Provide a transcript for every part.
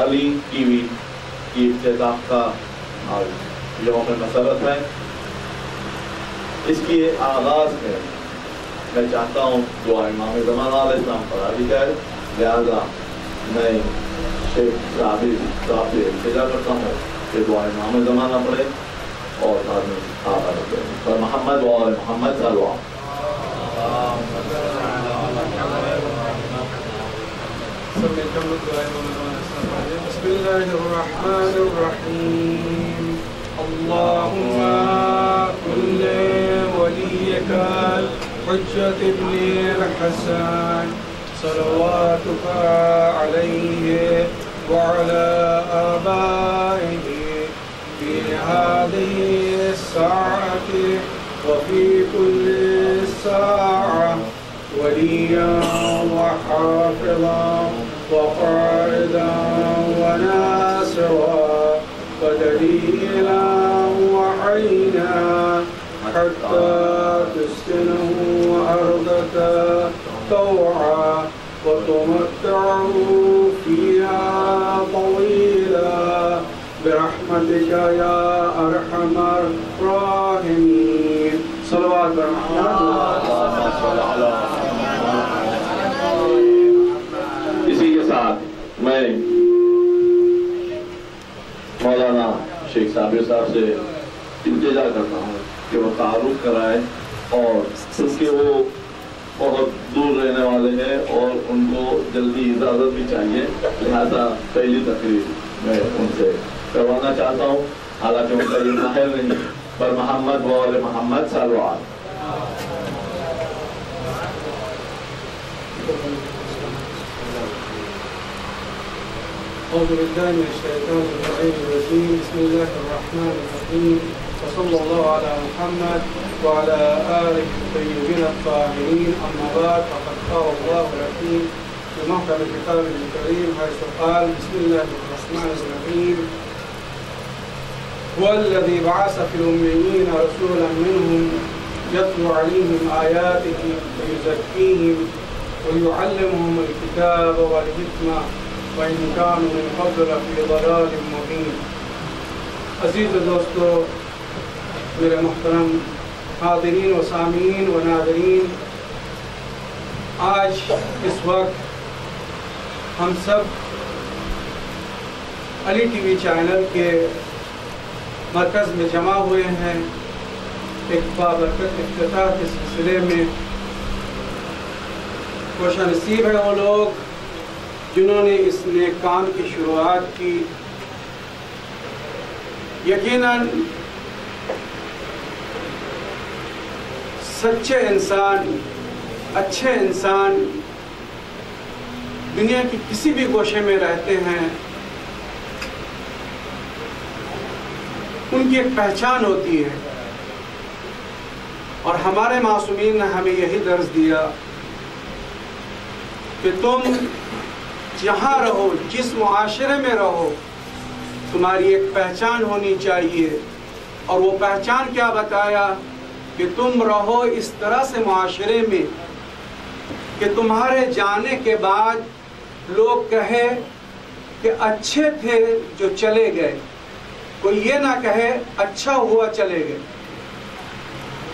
حلیم kiwi کی افتتاح کا یوم مسرت ہے۔ اس کی آغاز میں میں چاہتا ہوں دعا امام زمانہ علیہ السلام پڑھا بھی جائے، لہٰذا میں شیخ صاحب سے التجا کرتا ہوں کہ دعا امام زمانہ پڑھے اور بعد میں پر محمد و آل محمد صلی اللہ علیہ بسم اللہ الرحمن الرحیم اللہم کل ولیک حجت ابن الحسن صلواتک علیہ وعلى آبائه في هذه الساعة وفي كل ساعة وليا وحافظا وقائدا وناصرا ودليلا وعينا حتى تسكنه أرضك طوعا وتمتعوا فيها طويلا برحمتك يا أرحم الراحمين صلوات اسی کے ساتھ میں مولانا شیخ صابر صاحب سے التجا کرتا ہوں کہ وہ تعارف کرائے، اور کیونکہ وہ بہت دور رہنے والے ہیں اور ان کو جلدی اجازت بھی چاہیے، لہذا پہلی تقریر میں ان سے کروانا چاہتا ہوں، حالانکہ ان کا یہ ظاہر نہیں، پر محمد و آل محمد صلی اللہ علیہ وسلم۔ أعوذ بالله من الشيطان الرجيم بسم الله الرحمن الرحيم وصلى الله على محمد وعلى آله الطيبين الطاهرين أما بعد فقد قال الله الحكيم في محكم الكتاب الكريم حيث قال بسم الله الرحمن الرحيم هو الذي بعث في الأميين رسولا منهم يتلو عليهم آياته ويزكيهم ويعلمهم الكتاب والحكمة وإن كانوا من قبل في ضلال مبين۔ عزیز دوستو، میرے محترم حاضرین و سامعین و ناظرین، آج اس وقت ہم سب علی ٹی وی چینل کے مرکز میں جمع ہوئے ہیں ایک بابرکت افتتاح کے سلسلے میں۔ خوش نصیب ہے وہ لوگ جنہوں نے اس نیک کام کی شروعات کی۔ یقیناً سچے انسان، اچھے انسان دنیا کی کسی بھی گوشے میں رہتے ہیں، ان کی ایک پہچان ہوتی ہے، اور ہمارے معصومین نے ہمیں یہی درس دیا کہ تم جہاں رہو، جس معاشرے میں رہو، تمہاری ایک پہچان ہونی چاہیے، اور وہ پہچان کیا بتایا کہ تم رہو اس طرح سے معاشرے میں کہ تمہارے جانے کے بعد لوگ کہے کہ اچھے تھے جو چلے گئے، کوئی یہ نہ کہے اچھا ہوا چلے گئے۔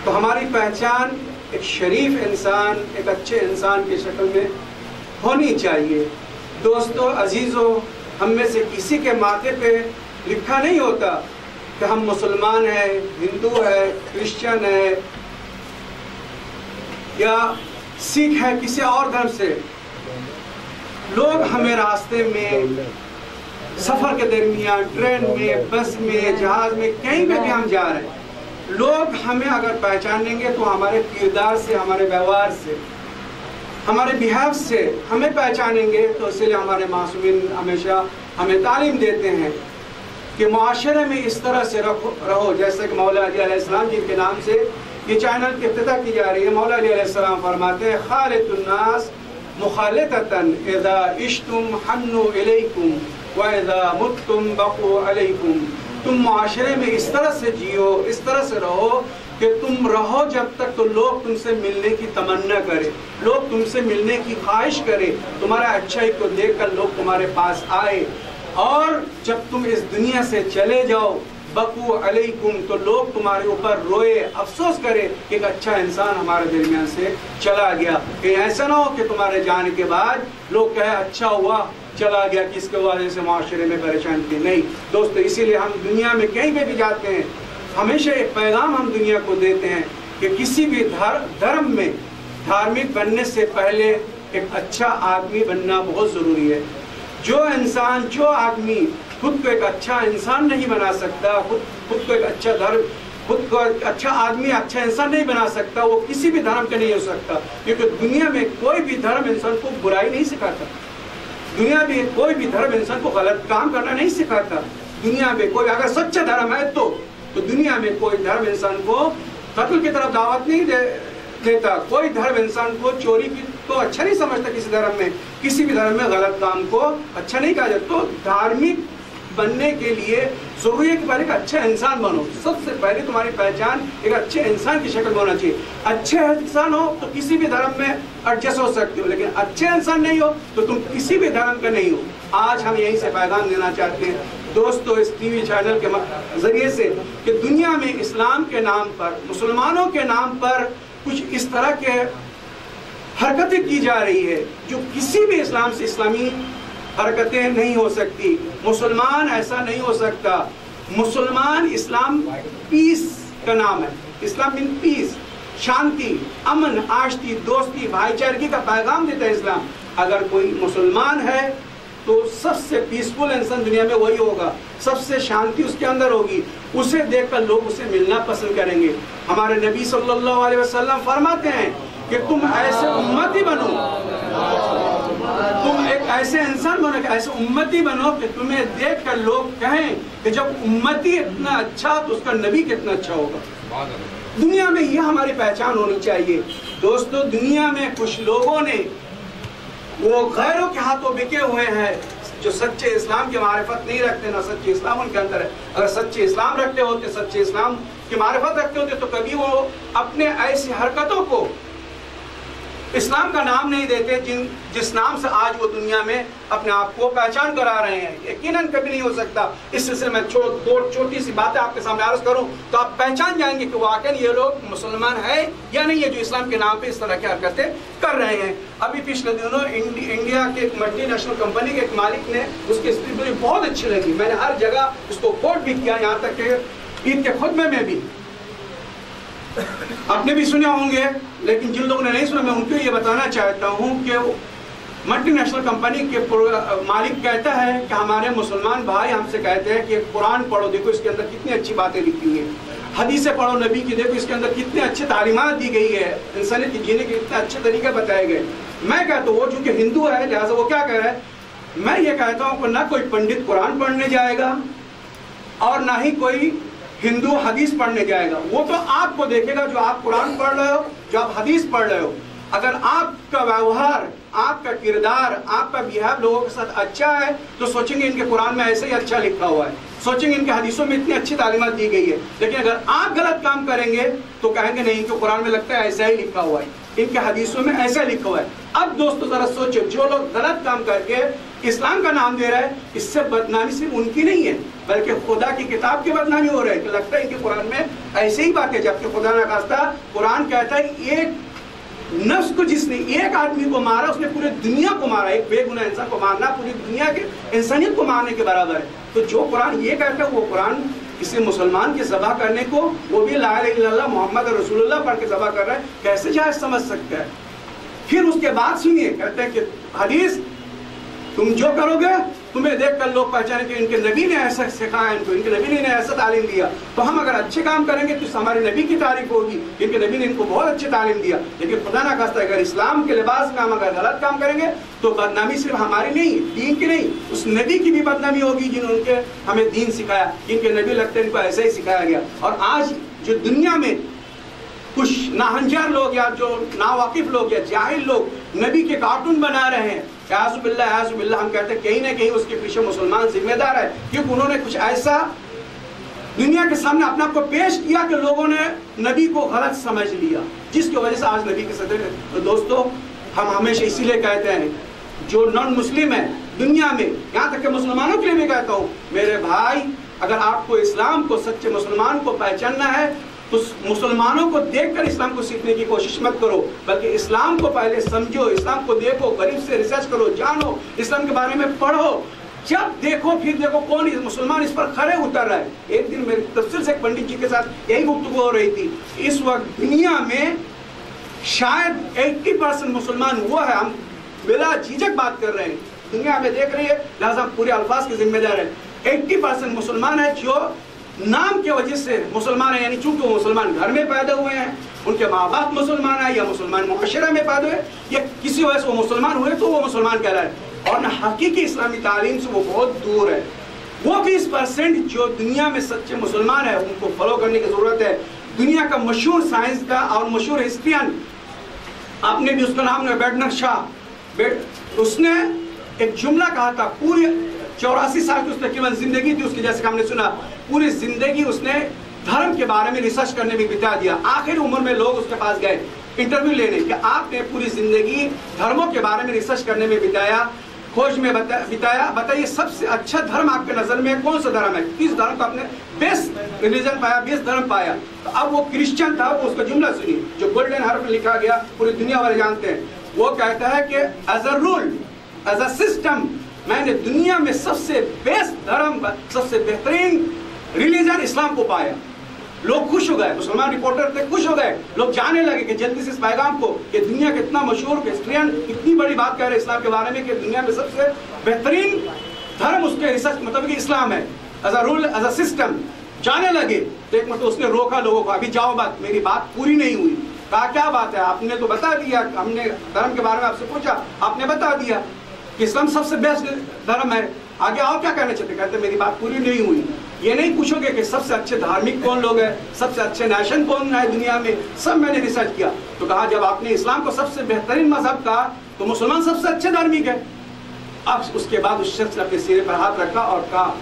تو ہماری پہچان ایک شریف انسان، ایک اچھے انسان کی شکل میں ہونی چاہیے۔ دوستو، عزیزو، ہم میں سے کسی کے ماتھے پہ لکھا نہیں ہوتا کہ ہم مسلمان ہیں، ہندو ہے، کرسچن ہے یا سکھ ہے، کسی اور دھرم سے۔ لوگ ہمیں راستے میں، سفر کے درمیان، ٹرین میں، بس میں، جہاز میں، کہیں پہ بھی ہم جا رہے ہیں، لوگ ہمیں اگر پہچانیں گے تو ہمارے کردار سے، ہمارے ویوہار سے، ہمارے بیہیو سے ہمیں پہچانیں گے۔ تو اس لیے ہمارے معصومین ہمیشہ ہمیں تعلیم دیتے ہیں کہ معاشرے میں اس طرح سے رہو، جیسے کہ مولا علی علیہ السلام جن کے نام سے یہ چینل کی افتتاح کی جا رہی ہے۔ مولا علی علیہ السلام فرماتے ہیں خالط الناس مخالطتاً اذا عشتم حنوا الیکم واذا متم بقوا علیکم۔ تم معاشرے میں اس طرح سے جیو، اس طرح سے رہو کہ تم رہو جب تک تو لوگ تم سے ملنے کی تمنا کرے، لوگ تم سے ملنے کی خواہش کرے، تمہارا اچھائی کو دیکھ کر لوگ تمہارے پاس آئے، اور جب تم اس دنیا سے چلے جاؤ بقو علیکم تو لوگ تمہارے اوپر روئے افسوس کرے کہ ایک اچھا انسان ہمارے درمیان سے چلا گیا. کہ ایسا نہ ہو کہ تمہارے جانے کے بعد لوگ کہے اچھا ہوا چلا گیا کہ اس کے وجہ سے معاشرے میں پریشان تھی. نہیں دوستو، اسی لیے ہم دنیا میں کہیں پہ بھی جاتے ہیں ہمیشہ ایک پیغام ہم دنیا کو دیتے ہیں کہ کسی بھی دھرم میں دھارمک بننے سے پہلے ایک اچھا آدمی بننا بہت ضروری ہے. جو آدمی خود کو ایک اچھا انسان نہیں بنا سکتا، خود کو ایک اچھا خود کو اچھا آدمی اچھا انسان نہیں بنا سکتا، وہ کسی بھی دھرم کا نہیں ہو سکتا. کیونکہ دنیا میں کوئی بھی دھرم انسان کو برائی نہیں سکھاتا، دنیا میں کوئی بھی دھرم انسان کو غلط کام کرنا نہیں سکھاتا. دنیا میں کوئی اگر سچا دھرم ہے تو دنیا میں کوئی دھرم انسان کو قتل کی طرف دعوت نہیں دیتا. کوئی دھرم انسان کو چوری کو اچھا نہیں سمجھتا. کسی بھی دھرم میں غلط کام کو اچھا نہیں کہا جاتا. تو دھارمک بننے کے لیے ضروری ہے کہ پہلے ایک اچھا انسان بنو. سب سے پہلے تمہاری پہچان ایک اچھے انسان کی شکل میں ہونا چاہیے. اچھے انسان ہو تو کسی بھی دھرم میں ایڈجسٹ ہو سکتے ہو، لیکن اچھے انسان نہیں ہو تو تم کسی بھی دھرم کا نہیں ہو. آج ہم یہیں سے پیغام دینا چاہتے ہیں دوستو اس ٹی وی چینل کے ذریعے سے کہ دنیا میں اسلام کے نام پر، مسلمانوں کے نام پر کچھ اس طرح کے حرکتیں کی جا رہی ہے جو کسی بھی اسلام سے اسلامی حرکتیں نہیں ہو سکتی. مسلمان ایسا نہیں ہو سکتا. مسلمان اسلام پیس کا نام ہے. اسلام مین پیس، شانتی، امن، آشتی، دوستی، بھائی چارگی کا پیغام دیتا ہے اسلام. اگر کوئی مسلمان ہے تو سب سے پیسفل انسان دنیا میں وہی ہوگا، سب سے شانتی اس کے اندر ہوگی. اسے دیکھ کر لوگ اسے ملنا پسند کریں گے. ہمارے نبی صلی اللہ علیہ وسلم فرماتے ہیں کہ تم ایسے امتی بنو، تم ایک ایسے انسان بنو، کہ ایسے امتی بنو کہ تمہیں دیکھ کر لوگ کہیں کہ جب امتی اتنا اچھا تو اس کا نبی کتنا اچھا ہوگا. دنیا میں یہ ہماری پہچان ہونی چاہیے. دوستو دنیا میں کچھ لوگوں نے وہ غیروں کے ہاتھوں بکے ہوئے ہیں جو سچے اسلام کی معرفت نہیں رکھتے، نہ سچے اسلام ان کے اندر ہے. اگر سچے اسلام رکھتے ہوتے، سچے اسلام کی معرفت رکھتے ہوتے تو کبھی وہ اپنے ایسی حرکتوں کو اسلام کا نام نہیں دیتے جس نام سے آج وہ دنیا میں اپنے آپ کو پہچان کرا رہے ہیں. یقیناً کبھی نہیں ہو سکتا. اس سلسلے میں دو چھوٹی سی باتیں آپ کے سامنے عرض کروں تو آپ پہچان جائیں گے کہ واقعی یہ لوگ مسلمان ہیں یا نہیں ہے جو اسلام کے نام پہ اس طرح کی حرکتیں کر رہے ہیں. ابھی پچھلے دنوں انڈیا کے ایک ملٹی نیشنل کمپنی کے ایک مالک نے اس کی اسپیچ مجھے بہت اچھی لگی. میں نے ہر جگہ اس کو کوٹ بھی کیا، یہاں تک کہ عید کے خطبے میں بھی. آپ نے بھی سنے ہوں گے لیکن جن لوگوں نے نہیں سنا میں ان کو یہ بتانا چاہتا ہوں کہ ملٹی نیشنل کمپنی کے مالک کہتا ہے کہ ہمارے مسلمان بھائی ہم سے کہتے ہیں کہ قرآن پڑھو، دیکھو اس کے اندر کتنی اچھی باتیں لکھی ہوئی ہیں. حدیثیں پڑھو نبی کی، دیکھو اس کے اندر کتنے اچھے تعلیمات دی گئی ہے، انسانیت کی جینے کے اتنے اچھے طریقے بتائے گئے. میں کہتا ہوں وہ چونکہ ہندو ہے لہٰذا وہ کیا کہہ رہا ہے، میں یہ کہتا ہوں کہ نہ کوئی پنڈت قرآن پڑھنے جائے گا اور نہ ہی کوئی ہندو حدیث پڑھنے جائے گا. وہ تو آپ کو دیکھے گا جو آپ قرآن پڑھ رہے ہو، جو آپ حدیث پڑھ رہے ہو. اگر آپ کا ویوہار، آپ کا کردار، آپ کا بیہیو لوگوں کے ساتھ اچھا ہے تو سوچیں گے ان کے قرآن میں ایسے ہی اچھا لکھا ہوا ہے، سوچیں گے ان کے حدیثوں میں اتنی اچھی تعلیمات دی گئی ہے. لیکن اگر آپ غلط کام کریں گے تو کہیں گے نہیں کہ قرآن میں لگتا ہے ایسا ہی لکھا ہوا ہے، ان کے حدیثوں میں ایسا لکھا ہوا ہے. اب دوستو ذرا سوچو، جو لوگ غلط کام کر کے اسلام کا نام دے رہا ہے، اس سے بدنامی صرف ان کی نہیں ہے بلکہ خدا کی کتاب کی بدنامی ہو رہی ہے کہ لگتا ہے کہ قرآن میں ایسے ہی باتیں، جبکہ خدا نہ خواستہ قرآن کہتا ہے ایک نفس کو جس نے ایک آدمی کو مارا اس نے پوری دنیا کو مارا. ایک بے گناہ انسان کو مارنا پوری دنیا کے انسانیت کو مارنے کے برابر ہے. تو جو قرآن یہ کہتا ہے وہ قرآن کسی مسلمان کے ذبح کرنے کو، وہ بھی لا الہ الا اللہ محمد رسول اللہ پڑھ کے ذبح کر رہا ہے، کیسے جائز سمجھ سکتا ہے؟ پھر اس کے بعد سنیے کہتے ہیں کہ حدیث تم جو کرو گے تمہیں دیکھ کر لوگ پہچانے کہ ان کے نبی نے ایسا سکھایا، ان کو ان کے نبی نے ایسا تعلیم دیا. تو ہم اگر اچھے کام کریں گے تو ہمارے نبی کی تعریف ہوگی، ان کے نبی نے ان کو بہت اچھی تعلیم دیا. لیکن خدا نہ خواستہ اگر اسلام کے لباس میں ہم اگر غلط کام کریں گے تو بدنامی صرف ہماری نہیں، دین کی نہیں، اس نبی کی بھی بدنامی ہوگی جنہوں نے ہمیں دین سکھایا. ان کے نبی لگتے ہیں ان کو ایسا ہی سکھایا گیا. اور آج جو دنیا میں کچھ ناہنجار لوگ یا جو ناواقف لوگ یا جاہل لوگ نبی کے کارٹون بنا رہے ہیں، اعوذ باللہ، ہم کہتے ہیں کہیں نہ کہیں اس کے پیچھے مسلمان ذمہ دار ہے، کیونکہ انہوں نے کچھ ایسا دنیا کے سامنے اپنے آپ کو پیش کیا کہ لوگوں نے نبی کو غلط سمجھ لیا، جس کی وجہ سے آج نبی کے صدر. تو دوستو ہم ہمیشہ اسی لیے کہتے ہیں جو نان مسلم ہے دنیا میں، یہاں تک کہ مسلمانوں کے لیے بھی کہتا ہوں، میرے بھائی اگر آپ کو اسلام کو، سچے مسلمان کو پہچاننا ہے تو مسلمانوں کو دیکھ کر اسلام کو سیکھنے کی کوشش مت کرو، بلکہ اسلام کو پہلے سمجھو، اسلام کو دیکھو، قریب سے ریسرچ کرو، جانو، اسلام کے بارے میں پڑھو، جب دیکھو پھر دیکھو کون مسلمان اس پر کھڑے اتر رہا ہے۔ ایک دن میری تفصیل سے ایک پنڈت جی کے ساتھ یہی گفتگو ہو رہی تھی، اس وقت دنیا میں شاید 80% مسلمان وہ ہے، ہم بلا جھجک بات کر رہے ہیں، دنیا میں دیکھ رہی ہے، لہذا پورے الفاظ کے ذمہ دار ہے، 80% مسلمان ہے جو نام کی وجہ سے مسلمان ہیں، یعنی چونکہ وہ مسلمان گھر میں پیدا ہوئے ہیں، ان کے ماں باپ مسلمان ہیں، یا مسلمان معاشرہ میں پیدا ہوئے، یا کسی وجہ سے وہ مسلمان ہوئے تو وہ مسلمان کہلائے، اور حقیقی اسلامی تعلیم سے وہ بہت دور ہے۔ وہ 20% جو دنیا میں سچے مسلمان ہیں، ان کو فالو کرنے کی ضرورت ہے۔ دنیا کا مشہور سائنس کا اور مشہور ہسٹرین، آپ نے بھی اس کا نام ہے بیڈنر شاہ، اس نے ایک جملہ کہا تھا، پورے 84 سال کی اس نے کیول زندگی تھی اس کی، جیسے کہ ہم نے سنا، پوری زندگی اس نے دھرم کے بارے میں ریسرچ کرنے میں بتا دیا۔ آخر عمر میں لوگ اس کے پاس گئے انٹرویو لینے کہ آپ نے پوری زندگی دھرموں کے بارے میں ریسرچ کرنے میں بتایا، کھوج میں بتایا، بتائیے سب سے اچھا دھرم آپ کے نظر میں کون سا دھرم ہے، کس دھرم کو آپ نے بیسٹ ریلیجن پایا، بیسٹ دھرم پایا؟ تو اب وہ کرسچن تھا، وہ اس کا جملہ سنی جو گولڈن حرف لکھا گیا، پوری دنیا والے جانتے ہیں۔ وہ کہتا ہے کہ as a rule, as a system, میں نے دنیا میں سب سے بیسٹ دھرم، سب سے بہترین ریلیجن اسلام کو پایا۔ لوگ خوش ہو گئے، مسلمان رپورٹر تھے، خوش ہو گئے، لوگ جانے لگے کہ جلدی سے اس پیغام کو، کہ دنیا کے اتنا مشہور ہسٹرین اتنی بڑی بات کہہ رہے اسلام کے بارے میں کہ دنیا میں سب سے بہترین دھرم اس کے ریسرچ مطابق اسلام ہے، as a rule, as a system. جانے لگے تو ایک مرتبہ اس نے روکا لوگوں کو، ابھی جاؤ بات، میری بات پوری نہیں ہوئی۔ کہا کیا بات ہے، آپ نے تو بتا دیا، ہم نے دھرم کے بارے میں آپ سے پوچھا، آپ نے بتا دیا کہ اسلام سب سے بیسٹ دھرم ہے، آگے اور کیا کہنا چاہتے؟ کہتے میری بات پوری نہیں ہوئی۔ یہ نہیں پوچھو گے کہ سب سے اچھے دھارمک کون لوگ ہیں، سب سے اچھے نیشن کون ہے دنیا میں، سب میں نے ریسرچ کیا۔ تو کہا جب آپ نے اسلام کو سب سے بہترین مذہب کہا تو مسلمان سب سے اچھے دھارمک ہے۔ اب اس کے بعد اس شخص نے اپنے سینے پر ہاتھ رکھا اور کہا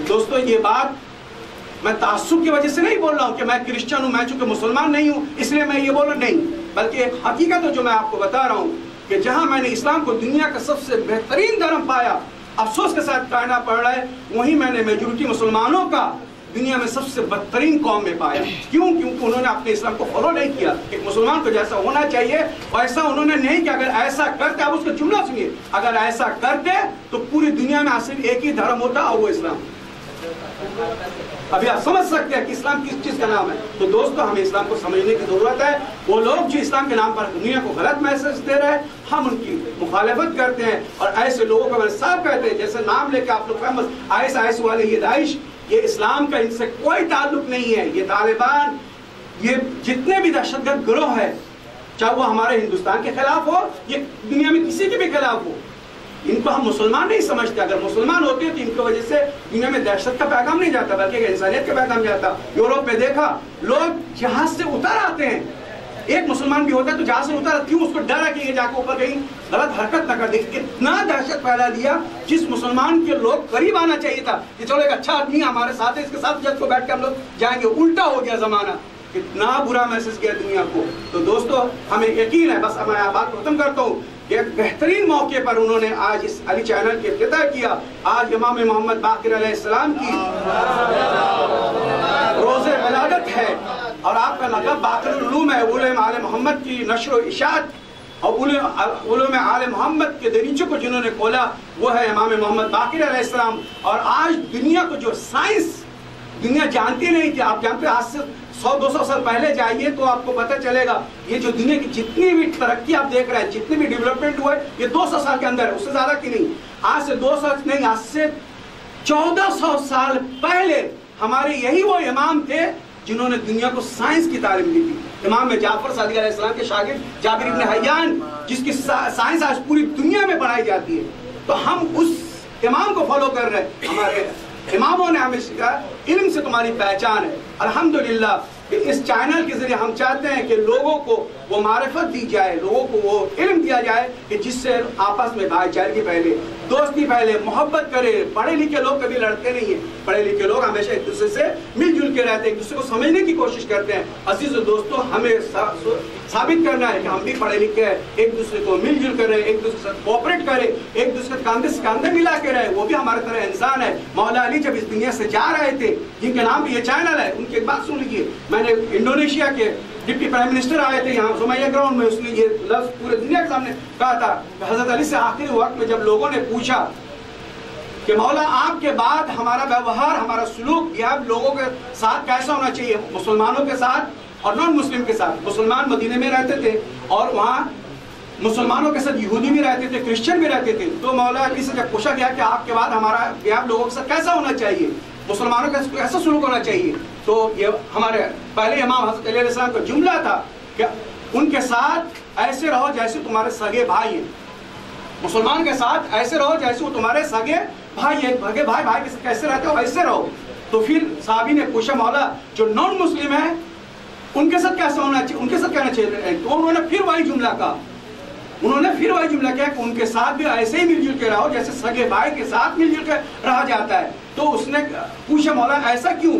دوستو یہ بات میں تعصب کی وجہ سے نہیں بول رہا ہوں کہ میں کرسچن ہوں، میں چونکہ مسلمان نہیں ہوں اس لیے میں یہ بول رہا نہیں، بلکہ ایک حقیقت ہے جو میں آپ کو بتا رہا ہوں کہ جہاں میں نے اسلام کو دنیا کا سب سے بہترین دھرم پایا، افسوس کے ساتھ کہنا پڑ رہا ہے، وہیں میں نے میجورٹی مسلمانوں کا دنیا میں سب سے بدترین قوم میں پایا۔ کیوں؟ کیونکہ انہوں نے اپنے اسلام کو فالو نہیں کیا۔ ایک مسلمان کو جیسا ہونا چاہیے ویسا انہوں نے نہیں کیا۔ اگر ایسا کرتے، آپ اس کا جملہ سنیے، اگر ایسا کرتے تو پوری دنیا میں صرف ایک ہی دھرم ہوتا اور وہ اسلام۔ ابھی آپ سمجھ سکتے ہیں کہ اسلام کس چیز کا نام ہے۔ تو دوستو ہمیں اسلام کو سمجھنے کی ضرورت ہے۔ وہ لوگ جو اسلام کے نام پر دنیا کو غلط میسج دے رہے ہیں، ہم ان کی مخالفت کرتے ہیں، اور ایسے لوگوں کو صاف کہتے ہیں، جیسے نام لے کے آپ لوگ فیمس IS والے، یہ داعش، یہ اسلام کا ان سے کوئی تعلق نہیں ہے۔ یہ طالبان، یہ جتنے بھی دہشت گرد گروہ ہے، چاہے وہ ہمارے ہندوستان کے خلاف ہو، یہ دنیا میں کسی کے بھی خلاف ہو، ان کو ہم مسلمان نہیں سمجھتے۔ اگر مسلمان ہوتے تو ان کی وجہ سے دنیا میں دہشت کا پیغام نہیں جاتا بلکہ انسانیت کا پیغام جاتا۔ یورپ میں دیکھا لوگ جہاز سے اتر آتے ہیں، ایک مسلمان بھی ہوتا ہے تو جہاز سے اتر، کیوں؟ اس کو ڈر ہے کہ یہ جا کے اوپر کہیں غلط حرکت نہ کر دے۔ اتنا دہشت پھیلا دیا، جس مسلمان کے لوگ قریب آنا چاہیے تھا کہ چلو ایک اچھا آدمی ہمارے ساتھ ہے، اس کے ساتھ جب کو بیٹھ کے ہم لوگ جائیں گے، الٹا ہو گیا زمانہ، اتنا برا میسج کیا دنیا کو۔ تو دوستو ہمیں یقین ہے، بس میں بات کو ختم کرتا ہوں، کہ ایک بہترین موقع پر انہوں نے آج اس علی چینل کی افتتاح کیا۔ آج امام محمد باقر علیہ السلام کی روز ولادت ہے، اور آپ کا لقب باقر العلوم ہے، علوم آل محمد کی نشر و اشاعت اور علوم آل محمد کے دریچے کو جنہوں نے کھولا وہ ہے امام محمد باقر علیہ السلام۔ اور آج دنیا کو جو سائنس دنیا جانتی نہیں تھی، آپ جانتے ہیں، آج سے 100-200 سال پہلے جائیے تو آپ کو پتہ چلے گا یہ جو دنیا کی جتنی بھی ترقی آپ دیکھ رہے ہیں، جتنی بھی ڈیولپمنٹ ہوئے، یہ 200 سال کے اندر ہے، اس سے زیادہ کی نہیں۔ آج سے 200 نہیں، آج سے 1400 سال پہلے ہمارے یہی وہ امام تھے جنہوں نے دنیا کو سائنس کی تعلیم دی تھی۔ امام جعفر صادق علیہ السلام کے شاگرد جابر ابن حیان، جس کی سائنس آج پوری دنیا میں پڑھائی جاتی ہے، تو ہم اس امام کو فالو کر رہے ہیں۔ ہمارے اماموں نے ہمیں سکھایا علم سے تمہاری پہچان ہے۔ الحمدللہ کہ اس چینل کے ذریعے ہم چاہتے ہیں کہ لوگوں کو وہ معرفت دی جائے, لوگوں کو وہ علم دیا جائے کہ جس سے آپس میں بھائی چارگی پھیلے, دوستی پھیلے, محبت کرے. پڑھے لکھے لوگ کبھی لڑتے نہیں ہیں, پڑھے لکھے لوگ ہمیشہ ایک دوسرے سے مل جل کے رہتے ہیں, ایک دوسرے کو سمجھنے کی کوشش کرتے ہیں. عزیز و دوستو, ہمیں ثابت کرنا ہے کہ ہم بھی پڑھے لکھے ہیں, ایک دوسرے کو مل جل کر رہے, ایک دوسرے سے کوآپریٹ کرے, ایک دوسرے کے کاندھے سے کاندھے ملا کے رہے. وہ بھی ہمارے طرح انسان ہے. مولا علی جب اس دنیا سے جا رہے تھے, جن کے نام بھی یہ چینل ہے, ان کی ایک بات سن لیجیے. میں نے انڈونیشیا کے ڈپٹی پرائم منسٹر آئے تھے یہاں سمیہ گراؤنڈ میں, اس نے یہ لفظ پورے دنیا کے سامنے کہا تھا کہ حضرت علی سے آخری وقت میں جب لوگوں نے پوچھا کہ مولا آپ کے بعد ہمارا ویوہار, ہمارا سلوک یہ لوگوں کے ساتھ کیسا ہونا چاہیے, مسلمانوں کے ساتھ اور نان مسلم کے ساتھ. مسلمان مدینے میں رہتے تھے اور وہاں مسلمانوں کے ساتھ یہودی بھی رہتے تھے, کرسچن بھی رہتے تھے. تو مولا علی سے جب پوچھا گیا کہ آپ کے بعد ہمارا بیاب لوگوں کے ساتھ کیسا ہونا چاہیے, مسلمانوں کا ایسا سلوک ہونا چاہیے, تو یہ ہمارے پہلے امام حضرت علیہ السلام کا جملہ تھا کہ ان کے ساتھ ایسے رہو جیسے تمہارے سگے بھائی ہیں. مسلمان کے ساتھ ایسے رہو جیسے وہ تمہارے سگے بھائی ہیں. بھائی بھائی کے ساتھ کیسے رہتے ہو, ایسے رہو. تو پھر صحابی نے پوچھا مولا جو نان مسلم ہیں ان کے ساتھ کیسا ہونا چاہیے, ان کے ساتھ کہنا چاہیے. تو انہوں نے پھر وہی جملہ کہا, کیا کہ ان کے ساتھ بھی ایسے ہی مل جل کے رہو جیسے سگے بھائی کے ساتھ مل جل کے رہا جاتا ہے. تو اس نے پوچھا مولا ایسا کیوں,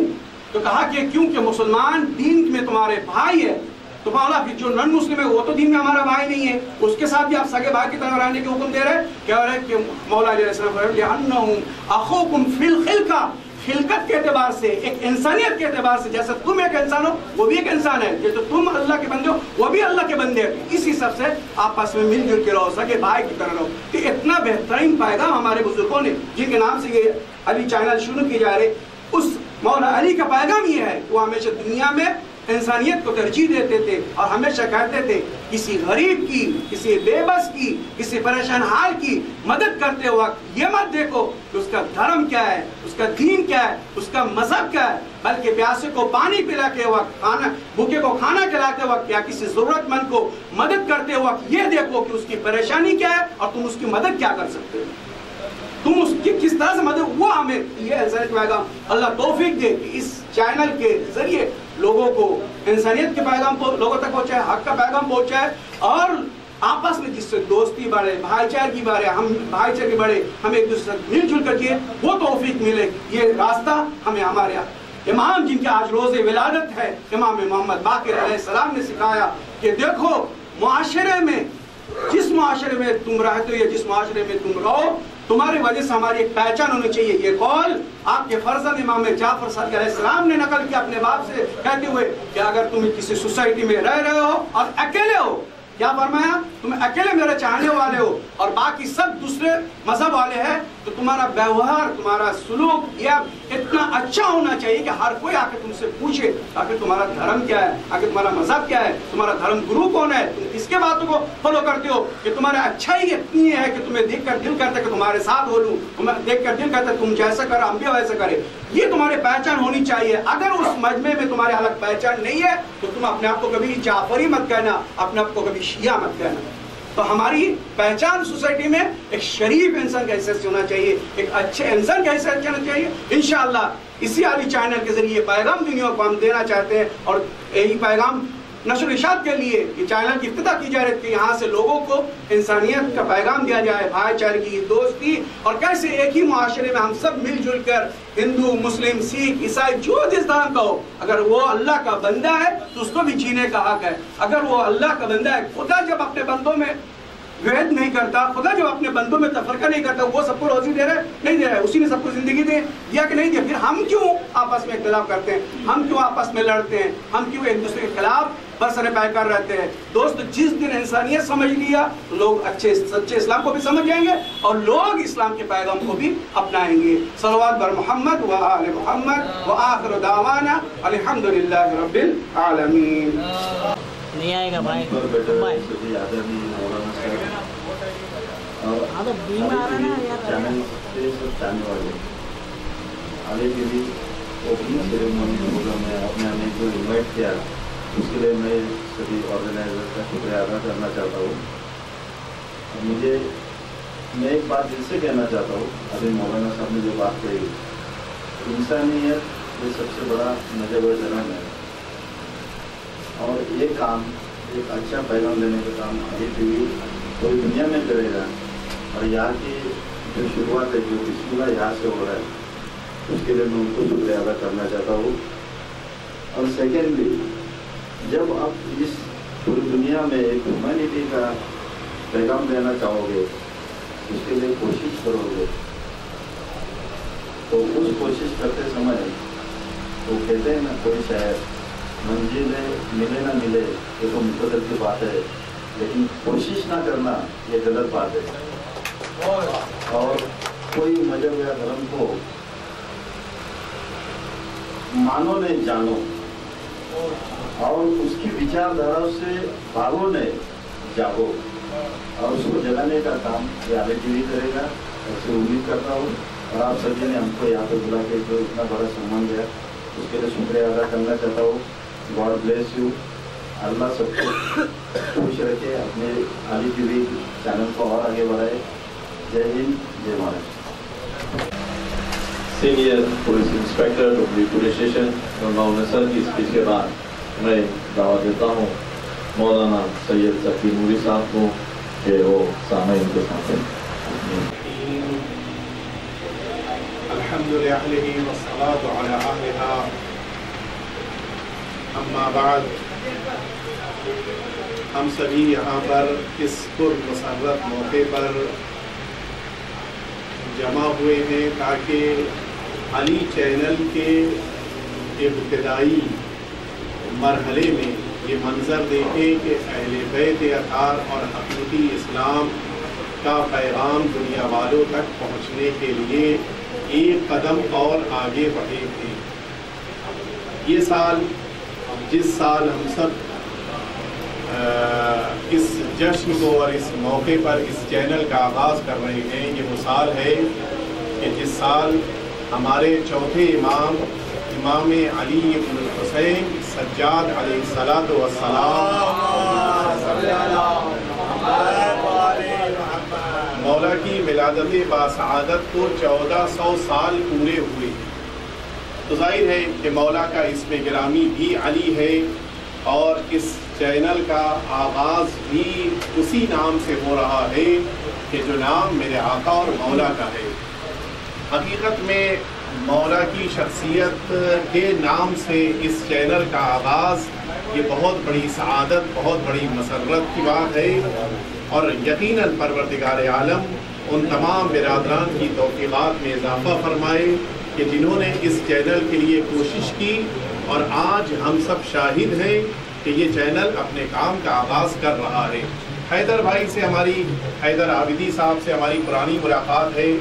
تو کہا کہ کیونکہ مسلمان دین میں تمہارے بھائی ہے. تو مولا پھر جو نان مسلم ہے وہ تو دین میں ہمارا بھائی نہیں ہے, اس کے ساتھ بھی آپ سگے بھائی کی طرح رہنے کے حکم دے رہے ہیں. کہہ رہے کہ مولا علیہ السلام لِأَنَّهُمْ أَخُوكُمْ فِي الْخِلْقَةِ, خلقت کے اعتبار سے, ایک انسانیت کے اعتبار سے, جیسے تم ایک انسان ہو وہ بھی ایک انسان ہے, جیسے تم اللہ کے بندے ہو وہ بھی اللہ کے بندے ہیں. اس حساب سے آپس میں مل جل کے رہو, سگے بھائی کی طرح رہو. تو اتنا بہترین پیغام ہمارے بزرگوں نے, جن کے نام سے یہ علی چینل شروع کی جا رہے, اس مولا علی کا پیغام یہ ہے کہ وہ ہمیشہ دنیا میں انسانیت کو ترجیح دیتے تھے اور ہمیشہ کہتے تھے کسی غریب کی, کسی بے بس کی, کسی پریشان حال کی مدد کرتے وقت یہ مت دیکھو کہ اس کا دھرم کیا ہے, اس کا دین کیا ہے, اس کا مذہب کیا ہے, بلکہ پیاسے کو پانی پلاتے وقت, بھوکے کو کھانا کھلاتے وقت یا کسی ضرورت مند کو مدد کرتے وقت یہ دیکھو کہ اس کی پریشانی کیا ہے اور تم اس کی مدد کیا کر سکتے ہو, تم اس کی کس طرح سے مدد. وہ ہمیں یہ انسانیت کا پیغام اللہ توفیق دے کہ اس چینل کے ذریعے لوگوں کو انسانیت کے پیغام لوگوں تک پہنچائے, حق کا پیغام پہنچائے, اور آپس میں جس سے دوستی بڑھے, بھائی چارگی بڑھے, ہم بھائی چارگی بڑھے, ہم ایک دوسرے سے مل جل کر کے وہ توفیق ملے. یہ راستہ ہمیں ہمارے امام جن کے آج روز ولادت ہے, امام محمد باقر علیہ السلام نے سکھایا کہ دیکھو معاشرے میں, جس معاشرے میں تم رہتے ہو یا جس معاشرے میں تم رہو, تمہاری وجہ سے ہماری ایک پہچان ہونی چاہیے. یہ قول آپ کے فرزند امام جعفر صادق علیہ السلام نے نقل کیا اپنے باپ سے کہتے ہوئے کہ اگر تم کسی سوسائٹی میں رہ رہے ہو اور اکیلے ہو, کیا فرمایا, تم اکیلے میرے چاہنے والے ہو اور باقی سب دوسرے مذہب والے ہیں, تو تمہارا ویوہار, تمہارا سلوک یہ اتنا اچھا ہونا چاہیے کہ ہر کوئی آ کے تم سے پوچھے آخر تمہارا دھرم کیا ہے, آخر تمہارا مذہب کیا ہے, تمہارا دھرم گرو کون ہے, تم کس کے باتوں کو فالو کرتے ہو, کہ تمہارا اچھائی اتنی ہے کہ تمہیں دیکھ کر دل کرتا ہے کہ تمہارے ساتھ ہو لوں, تمہیں دیکھ کر دل کرتا ہے تم جیسا کرو ہم بھی ویسا کرے. یہ تمہاری پہچان ہونی چاہیے. اگر اس مجمع میں تمہاری الگ پہچان نہیں ہے تو تم اپنے آپ کو کبھی جعفری مت کہنا, اپنے آپ کو کبھی شیعہ مت کہنا. تو ہماری پہچان سوسائٹی میں ایک شریف انسان کا حیثیت سے ہونا چاہیے, ایک اچھے انسان کا حیثیت ہونا چاہیے. انشاءاللہ اسی علی چینل کے ذریعے پیغام دنیا کو ہم دینا چاہتے ہیں, اور یہی پیغام نشر و اشاعت کے لیے یہ چینل کی افتتاح کی جا رہی ہے کہ یہاں سے لوگوں کو انسانیت کا پیغام دیا جائے, بھائی چارگی, دوستی, اور کیسے ایک ہی معاشرے میں ہم سب مل جل کر, ہندو, مسلم, سکھ, عیسائی, جو جس دھرم کا ہو, اگر وہ اللہ کا بندہ ہے تو اس کو بھی جینے کا حق ہے. اگر وہ اللہ کا بندہ ہے, خدا جب اپنے بندوں میں وید نہیں کرتا, خدا جو اپنے بندوں میں تفرقہ نہیں کرتا, وہ سب کو روزی دے رہا ہے نہیں دے رہا ہے, اسی نے سب کو زندگی دیا کہ نہیں دیا, پھر ہم کیوں آپس میں اختلاف کرتے ہیں, ہم کیوں آپس میں لڑتے ہیں, ہم کیوں ایک دوسرے کے خلاف برسر پیکر رہتے ہیں. دوست, جس دن انسانیت سمجھ لیا لوگ اچھے سچے اسلام کو بھی سمجھ جائیں گے اور لوگ اسلام کے پیغام کو بھی اپنائیں گے. صلوات بر محمد و آل محمد و آخر دعوانا الحمدللہ رب العالمین. نہیں آئے گا بھائی, اس کے لیے میں سبھی آرگنائزر کا شکریہ ادا کرنا چاہتا ہوں. میں ایک بات دل سے کہنا چاہتا ہوں, ابھی مولانا صاحب نے جو بات کہی, انسانیت یہ سب سے بڑا مذہب و دھرم ہے. اور یہ کام ایک اچھا پیغام دینے کا کام علی ٹی وی پوری دنیا میں کرے گا. اور یہاں کی جو شروعات ہے جو بسم اللہ یہاں سے ہو رہا ہے اس کے لیے میں ان کو شکریہ ادا کرنا چاہتا ہوں. اور سیکنڈلی جب آپ اس پوری دنیا میں ایک ہیومینٹی کا پیغام دینا چاہو گے اس کے لیے کوشش کرو گے تو اس کوشش کرتے سمے وہ کہتے ہیں نا کوئی شاید منزل ہے ملے نہ ملے یہ تو مقدر کی بات ہے لیکن کوشش نہ کرنا یہ غلط بات ہے. اور کوئی مذہب یا دھرم کو مانو نہیں جانو اور اس کی وچار دھارا سے بھاگو نہیں جاگو اور اس کو جگانے کا کام یہ علی ٹی وی کرے گا. ایسے امید کرتا ہوں اور آپ سبھی نے ہم کو یہاں پہ بلا کے جو اتنا بڑا سامان دیا اس کے لیے شکریہ ادا کرنا چاہتا ہوں. God bless you. اللہ سب کو خوش رکھے اپنے علی ٹی وی چینل کو اور آگے بڑھائے. جے ہند جے Maharashtra. Senior police inspector Domri police station Gangaon نثر کی اسپیچ کے بعد میں دعوت دیتا ہوں مولانا سید ذکی نوری صاحب کو کہ وہ سامعین کے سامنے. الحمد للہ والصلاة علی اہلہا اما بعد. ہم سبھی یہاں پر اس پرمسرت موقع پر جمع ہوئے ہیں تاکہ علی چینل کے ابتدائی مرحلے میں یہ منظر دیکھیں کہ اہل بیت اطہار اور حقیقی اسلام کا پیغام دنیا والوں تک پہنچنے کے لیے ایک قدم اور آگے بڑھے تھے. یہ سال جس سال ہم سب اس جشن کو اور اس موقع پر اس چینل کا آغاز کر رہے ہیں یہ وہ سال ہے کہ جس سال ہمارے چوتھے امام امام علی بن الحسین سجاد علیہ الصلوۃ والسلام مولا کی ولادت باسعادت کو 1400 سال پورے ہوئے. تو ظاہر ہے کہ مولا کا اسم گرامی بھی علی ہے اور اس چینل کا آغاز بھی اسی نام سے ہو رہا ہے کہ جو نام میرے آقا اور مولا کا ہے. حقیقت میں مولا کی شخصیت کے نام سے اس چینل کا آغاز یہ بہت بڑی سعادت بہت بڑی مسرت کی بات ہے اور یقیناً پروردگار عالم ان تمام برادران کی توفیقات میں اضافہ فرمائے کہ جنہوں نے اس چینل کے لیے کوشش کی اور آج ہم سب شاہد ہیں کہ یہ چینل اپنے کام کا آغاز کر رہا ہے. حیدر بھائی سے ہماری حیدر عابدی صاحب سے ہماری پرانی ملاقات ہے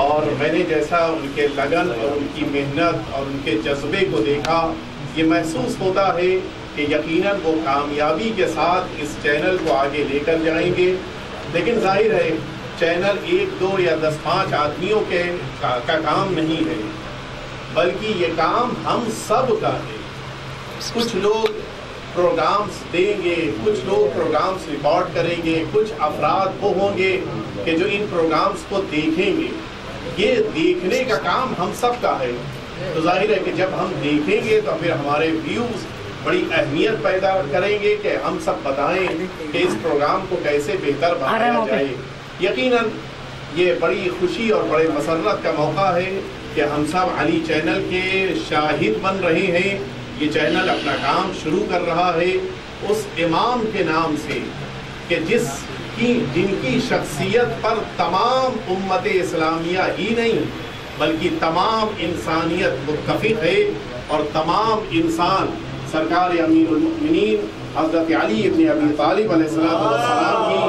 اور میں نے جیسا ان کے لگن اور ان کی محنت اور ان کے جذبے کو دیکھا یہ محسوس ہوتا ہے کہ یقیناً وہ کامیابی کے ساتھ اس چینل کو آگے لے کر جائیں گے. لیکن ظاہر ہے چینل 1 2 یا 10 5 آدمیوں کا کام نہیں ہے بلکہ یہ کام ہم سب کا ہے. کچھ لوگ پروگرامز دیں گے کچھ لوگ پروگرامز ریکارڈ کریں گے کچھ افراد وہ ہوں گے کہ جو ان پروگرامز کو دیکھیں گے. یہ دیکھنے کا کام ہم سب کا ہے. تو ظاہر ہے کہ جب ہم دیکھیں گے تو پھر ہمارے ویوز بڑی اہمیت پیدا کریں گے کہ ہم سب بتائیں کہ اس پروگرام کو کیسے بہتر بنایا جائے. یقیناً یہ بڑی خوشی اور بڑے مسرت کا موقع ہے کہ ہم سب علی چینل کے شاہد بن رہے ہیں. یہ چینل اپنا کام شروع کر رہا ہے اس امام کے نام سے کہ جن کی شخصیت پر تمام امت اسلامیہ ہی نہیں بلکہ تمام انسانیت متفق ہے اور تمام انسان سرکار امیر المؤمنین حضرت علی ابن ابی طالب علیہ السلام کی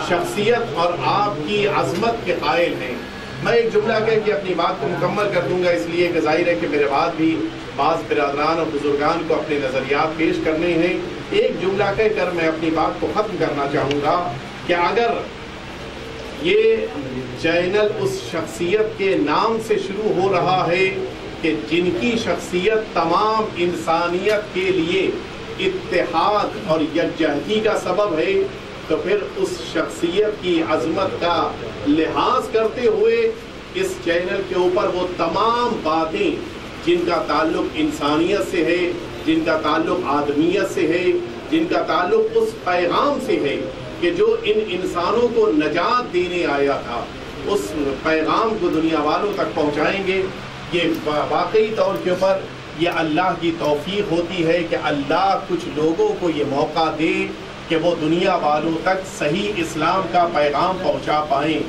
شخصیت اور آپ کی عظمت کے قائل ہیں. میں ایک جملہ کہہ کے اپنی بات کو مکمل کر دوں گا اس لیے کہ ظاہر ہے کہ میرے بعد بھی بعض برادران اور بزرگان کو اپنے نظریات پیش کرنے ہیں. ایک جملہ کہہ کر میں اپنی بات کو ختم کرنا چاہوں گا کہ اگر یہ چینل اس شخصیت کے نام سے شروع ہو رہا ہے کہ جن کی شخصیت تمام انسانیت کے لیے اتحاد اور یکجہتی کا سبب ہے تو پھر اس شخصیت کی عظمت کا لحاظ کرتے ہوئے اس چینل کے اوپر وہ تمام باتیں جن کا تعلق انسانیت سے ہے، جن کا تعلق آدمیت سے ہے، جن کا تعلق اس پیغام سے ہے کہ جو ان انسانوں کو نجات دینے آیا تھا، اس پیغام کو دنیا والوں تک پہنچائیں گے۔ یہ واقعی طور کے اوپر یہ اللہ کی توفیق ہوتی ہے کہ اللہ کچھ لوگوں کو یہ موقع دے کہ وہ دنیا والوں تک صحیح اسلام کا پیغام پہنچا پائیں۔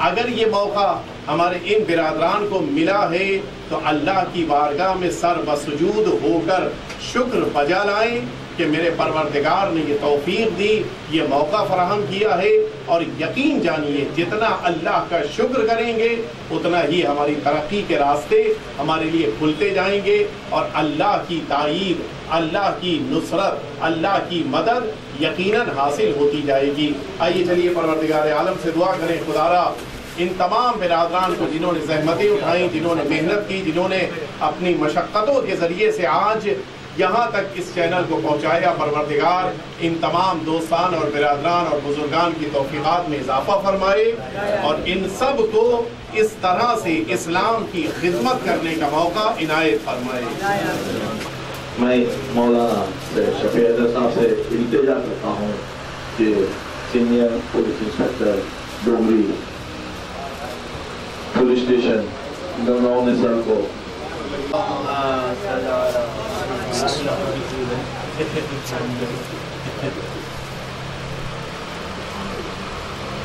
اگر یہ موقع ہمارے ان برادران کو ملا ہے تو اللہ کی بارگاہ میں سر بسجود ہو کر شکر بجا لائیں کہ میرے پروردگار نے یہ توفیق دی، یہ موقع فراہم کیا ہے، اور یقین جانیے جتنا اللہ کا شکر کریں گے اتنا ہی ہماری ترقی کے راستے ہمارے لیے کھلتے جائیں گے، اور اللہ کی تائید، اللہ کی نصرت، اللہ کی مدد یقیناً حاصل ہوتی جائے گی۔ آئیے چلیے پروردگار عالم سے دعا کریں، خدارا ان تمام برادران کو جنہوں نے زحمتیں اٹھائیں، جنہوں نے محنت کی، جنہوں نے اپنی مشقتوں کے ذریعے سے آج یہاں تک اس چینل کو پہنچایا، پروردگار ان تمام دوستان اور برادران اور بزرگان کی توفیقات میں اضافہ فرمائے، اور ان سب کو اس طرح سے اسلام کی خدمت کرنے کا موقع عنایت فرمائے۔ میں مولانا شفیع حیدر صاحب سے التجا کرتا ہوں کہ senior police inspector Domri police station Gangaon نثر کو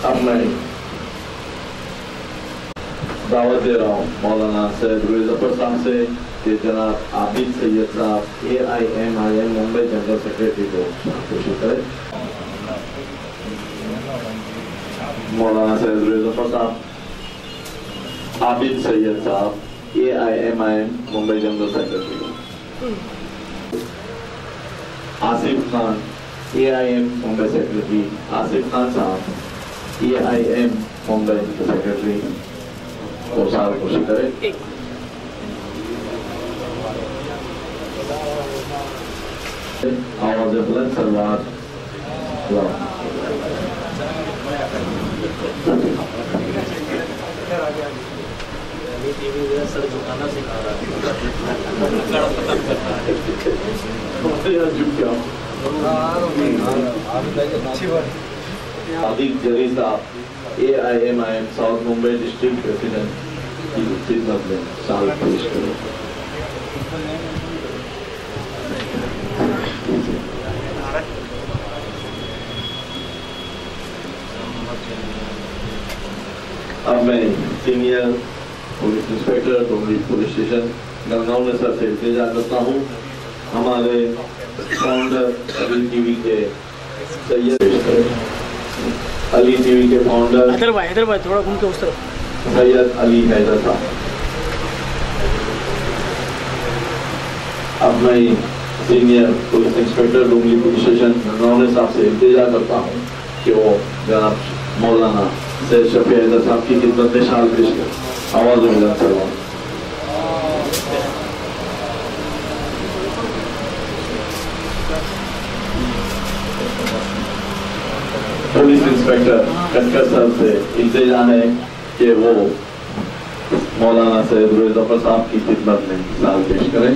اب میں دعوت دے رہا ہوں مولانا سید روی ظفر صاحب سے کہ جناب عابد سید صاحب AIMIM ممبئی جنرل سیکریٹری کو کوشش کرے۔ مولانا سید روی ظفر صاحب، عابد سید صاحب AIMIM Mumbai general secretary, Asif Khan AIM Mumbai secretary, Asif Khan صاحب AIM ممبئی سیکریٹری کو سال کوشش کرے۔ آواز بلند سلوات عابد جری صاحب AIMIM south Mumbai district president کی خدمت میں سال پیش کرے۔ اب میں senior police inspector Domri police station Gangaon نثر سے التجا کرتا ہوں، ہمارے فاؤنڈر علی ٹی وی کے سید علی ٹی وی کے فاؤنڈر حیدر بھائی تھوڑا گھوم کے اس طرف سید علی حیدر صاحب۔ اب میں senior police inspector Domri police station Gangaon نثر سے التجا کرتا ہوں کہ وہ جناب مولانا سید شفیع حیدر صاحب کی خدمت میں شال پیش کریں۔ آواز بلند سلوات۔ پولیس انسپیکٹر کٹکر صاحب سے التجا ہے کہ وہ مولانا سید روی ظفر صاحب کی خدمت میں سال پیش کریں۔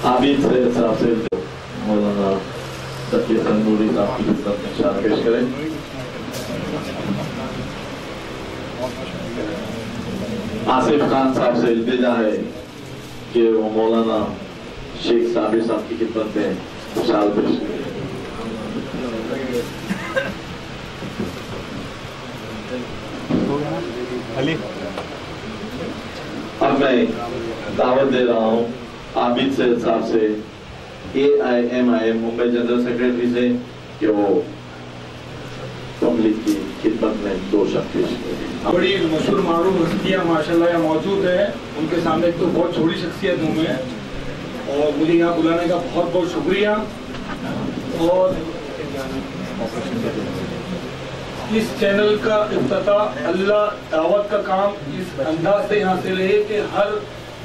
عابد سید صاحب سے مولانا تقی حسن نوری صاحب کی خدمت میں شال پیش کریں۔ آصف خان صاحب سے التجا ہے کہ وہ مولانا شیخ صابر صاحب کی خدمت میں شال پیش کریں۔ اب میں دعوت دے رہا ہوں عابد سید صاحب سے AIMIM ممبئی جنرل سیکریٹری سے کہ وہ پبلک کی خدمت میں دو شب پیش کریں۔ بڑی مشہور معروف ہستیاں ماشاءاللہ یہاں موجود ہیں، ان کے سامنے ایک تو بہت چھوٹی شخصیت ہوں میں، اور مجھے یہاں بلانے کا بہت بہت شکریہ۔ اور اس چینل کا افتتاح اللہ دعوت کا کام اس انداز سے یہاں سے رہے کہ ہر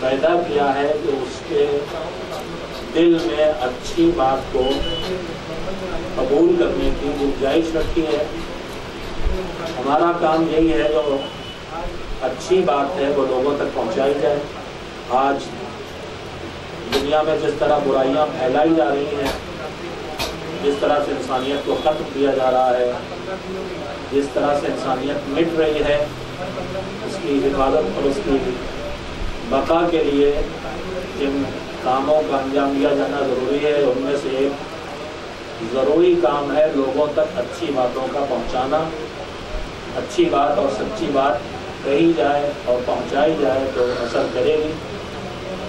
پیدا کیا ہے کہ اس کے دل میں اچھی بات کو قبول کرنے کی گنجائش رکھی ہے۔ ہمارا کام یہی ہے جو اچھی بات ہے وہ لوگوں تک پہنچائی جائے۔ آج دنیا میں جس طرح برائیاں پھیلائی جا رہی ہیں، جس طرح سے انسانیت کو ختم کیا جا رہا ہے، جس طرح سے انسانیت مٹ رہی ہے، اس کی حفاظت اور اس کی بقا کے لیے جن کاموں کا انجام دیا جانا ضروری ہے، ان میں سے ایک ضروری کام ہے لوگوں تک اچھی باتوں کا پہنچانا۔ اچھی بات اور سچی بات کہی جائے اور پہنچائی جائے تو اثر کرے گی۔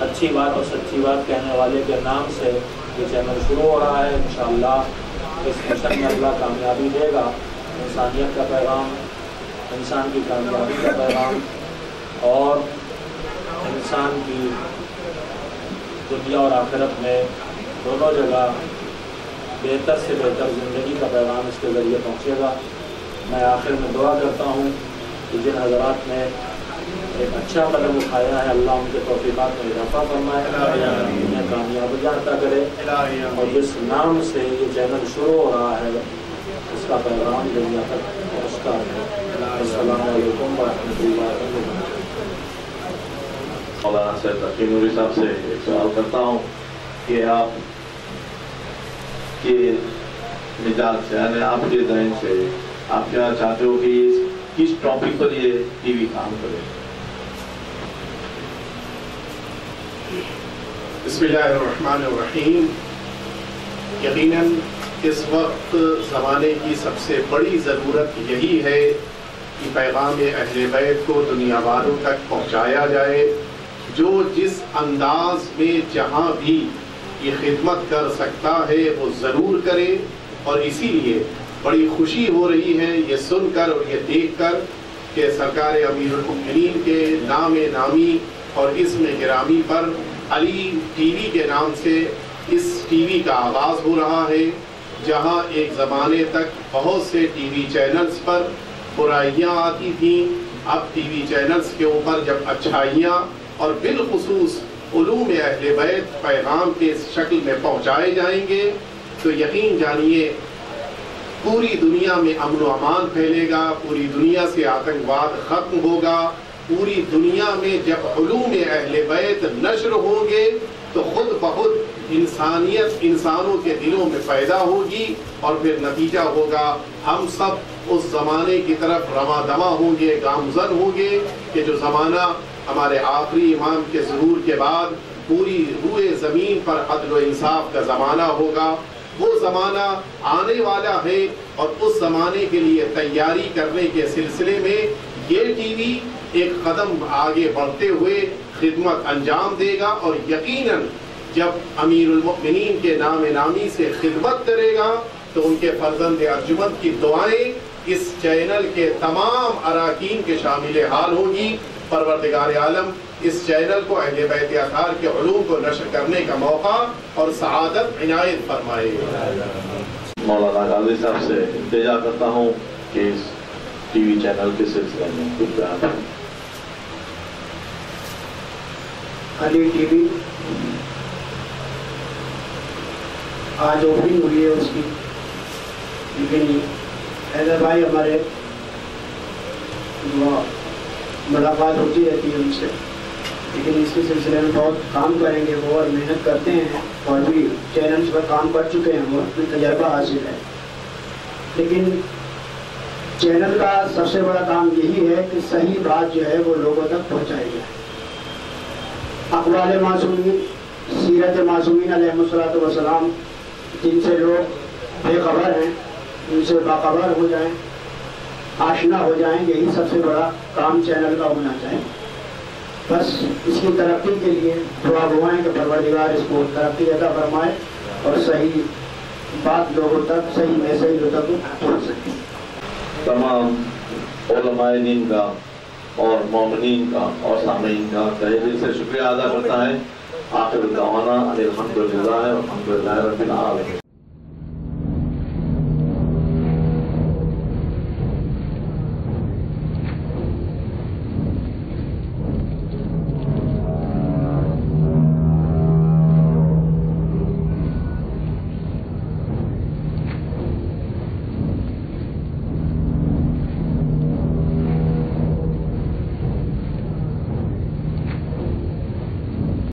اچھی بات اور سچی بات کہنے والے کے نام سے یہ چینل شروع ہو رہا ہے۔ انشاءاللہ اس مشن میں اللہ کامیابی دے گا۔ انسانیت کا پیغام، انسان کی کامیابی کا پیغام اور انسان کی دنیا اور آخرت میں دونوں جگہ بہتر سے بہتر زندگی کا پیغام اس کے ذریعے پہنچے گا۔ میں آخر میں دعا کرتا ہوں کہ جن حضرات نے ایک اچھا قدم اٹھایا ہے، اللہ ان کے توفیقات میں اضافہ فرمائے، انہیں کامیابیاں عطا کرے، اور جس نام سے یہ چینل شروع ہو رہا ہے اس کا پیغام دنیا تک پہنچتا ہے۔ السلام علیکم ورحمۃ اللہ وبرکاتہ۔ مولانا سید تقی نوری صاحب سے ایک سوال کرتا ہوں کہ آپ کے مزاج سے، یعنی آپ کے ذہن سے آپ کیا چاہتے ہو کہ کس ٹاپک پر یہ ٹی وی کام کرے؟ بسم اللہ الرحمن الرحیم۔ یقیناً اس وقت زمانے کی سب سے بڑی ضرورت یہی ہے کہ پیغام اہل بیت کو دنیا والوں تک پہنچایا جائے۔ جو جس انداز میں جہاں بھی یہ خدمت کر سکتا ہے وہ ضرور کرے، اور اسی لیے بڑی خوشی ہو رہی ہے یہ سن کر اور یہ دیکھ کر کہ سرکار امیر المؤمنین کے نام نامی اور اسم گرامی پر علی ٹی وی کے نام سے اس ٹی وی کا آغاز ہو رہا ہے، جہاں ایک زمانے تک بہت سے ٹی وی چینلز پر برائیاں آتی تھیں، اب ٹی وی چینلز کے اوپر جب اچھائیاں اور بالخصوص علوم اہل بیت پیغام کے اس شکل میں پہنچائے جائیں گے تو یقین جانیے پوری دنیا میں امن و امان پھیلے گا، پوری دنیا سے آتنکواد ختم ہوگا۔ پوری دنیا میں جب علوم اہل بیت نشر ہوں گے تو خود بخود انسانیت انسانوں کے دلوں میں پیدا ہوگی، اور پھر نتیجہ ہوگا ہم سب اس زمانے کی طرف رواں دواں ہوں گے، گامزن ہوں گے کہ جو زمانہ ہمارے آخری امام کے ظہور کے بعد پوری روئے زمین پر عدل و انصاف کا زمانہ ہوگا۔ وہ زمانہ آنے والا ہے، اور اس زمانے کے لیے تیاری کرنے کے سلسلے میں یہ ٹی وی ایک قدم آگے بڑھتے ہوئے خدمت انجام دے گا، اور یقیناً جب امیر المؤمنین کے نام نامی سے خدمت کرے گا تو ان کے فرزند ارجمند کی دعائیں اس چینل کے تمام اراکین کے شامل حال ہوگی۔ پروردگار عالم اس چینل کو اہل بیت اطہار کے علوم کو نشر کرنے کا موقع اور سعادت عنایت فرمائے۔ مولانا غازی صاحب سے التجا کرتا ہوں کہ اس ٹی وی چینل کے سلسلے میں کچھ بیان۔ علی ٹی وی آج اوپننگ ہوئی ہے اس کی، لیکن حیدر بھائی ہمارے ملاقات ہوتی رہتی ہے ان سے، لیکن اس کے سلسلے میں بہت کام کریں گے وہ، اور محنت کرتے ہیں، اور بھی چینلز پر کام کر چکے ہیں وہ، تجربہ حاصل ہے۔ لیکن چینل کا سب سے بڑا کام یہی ہے کہ صحیح بات جو ہے وہ لوگوں تک پہنچائی جائے۔ اقوال معصومین، سیرت معصومین علیہ الصلوۃ والسلام، جن سے لوگ بے خبر ہیں ان سے باخبر ہو جائیں، آشنا ہو جائیں، یہی سب سے بڑا کام چینل کا ہونا چاہیے۔ بس اس کی ترقی کے لیے دعا گوائیں کہ پروردگار اس کو ترقی عطا فرمائے اور صحیح بات لوگوں تک، صحیح میسج لوگوں تک پہنچ سکے۔ تمام علماء دین کا اور مومنین کا اور سامعین کا تہہ دل سے شکریہ ادا کرتا ہے۔ آخر دعوانا الحمدللہ رب العالمین۔